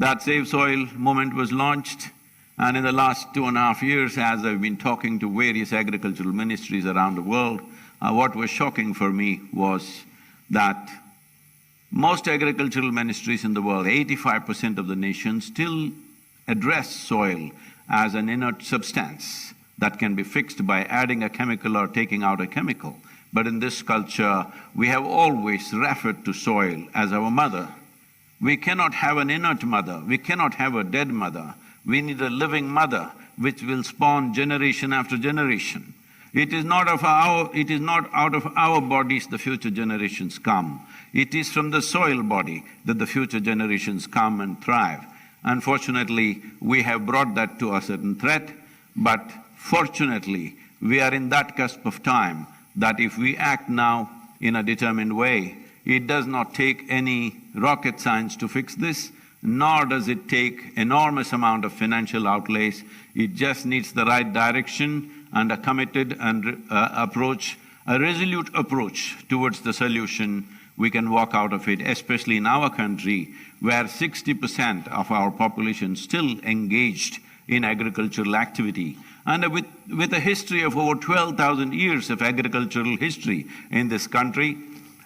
That Save Soil movement was launched, and in the last 2.5 years, as I've been talking to various agricultural ministries around the world, what was shocking for me was that most agricultural ministries in the world, 85% of the nation, still address soil as an inert substance that can be fixed by adding a chemical or taking out a chemical. But in this culture, we have always referred to soil as our mother. We cannot have an inert mother, we cannot have a dead mother. We need a living mother which will spawn generation after generation. It is not out of our bodies the future generations come. It is from the soil body that the future generations come and thrive. Unfortunately, we have brought that to a certain threat, but fortunately, we are in that cusp of time that if we act now in a determined way, it does not take any rocket science to fix this, nor does it take enormous amount of financial outlays. It just needs the right direction and a committed and approach, a resolute approach towards the solution. We can walk out of it, especially in our country, where 60% of our population still engaged in agricultural activity. And with a history of over 12,000 years of agricultural history in this country,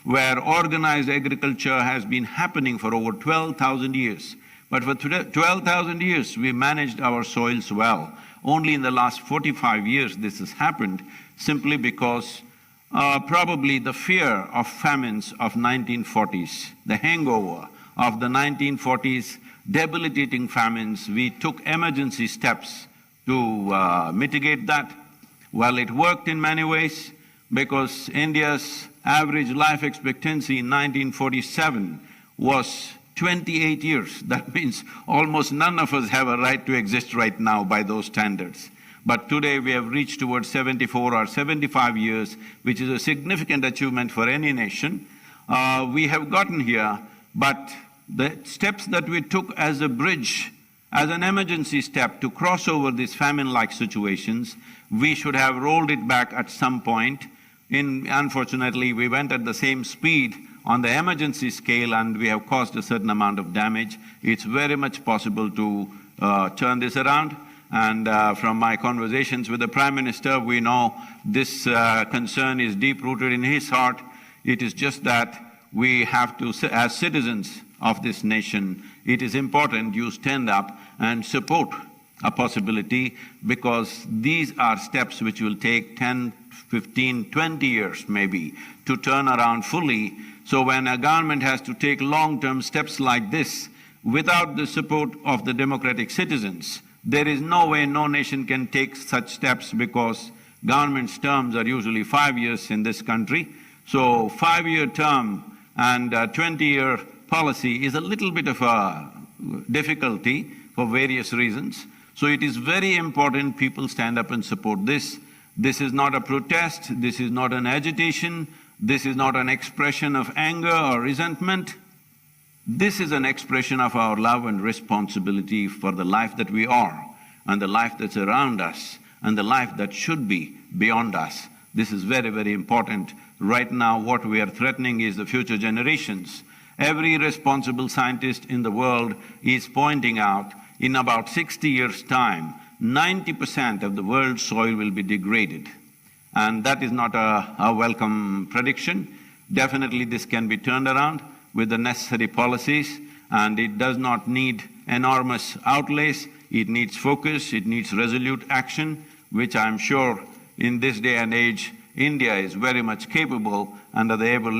where organized agriculture has been happening for over 12,000 years. But for 12,000 years, we managed our soils well. Only in the last 45 years this has happened, simply because probably the fear of famines of 1940s, the hangover of the 1940s, debilitating famines, we took emergency steps to mitigate that. Well, it worked in many ways, because India's average life expectancy in 1947 was 28 years. That means almost none of us have a right to exist right now by those standards. But today we have reached towards 74 or 75 years, which is a significant achievement for any nation. We have gotten here, but the steps that we took as a bridge, as an emergency step to cross over these famine-like situations, we should have rolled it back at some point. Unfortunately, we went at the same speed on the emergency scale and we have caused a certain amount of damage. It's very much possible to turn this around, and from my conversations with the Prime Minister, we know this concern is deep-rooted in his heart. It is just that we have to, as citizens of this nation, it is important you stand up and support a possibility, because these are steps which will take 10, 15, 20 years maybe to turn around fully. So when a government has to take long-term steps like this without the support of the democratic citizens, there is no way no nation can take such steps, because government's terms are usually 5 years in this country. So 5-year term and 20-year policy is a little bit of a difficulty for various reasons. So it is very important people stand up and support this. This is not a protest, this is not an agitation, this is not an expression of anger or resentment. This is an expression of our love and responsibility for the life that we are, and the life that's around us, and the life that should be beyond us. This is very, very important. Right now, what we are threatening is the future generations. Every responsible scientist in the world is pointing out, in about 60 years' time, 90% of the world's soil will be degraded. And that is not a welcome prediction. Definitely this can be turned around with the necessary policies, and it does not need enormous outlays. It needs focus, it needs resolute action, which I'm sure in this day and age, India is very much capable under the able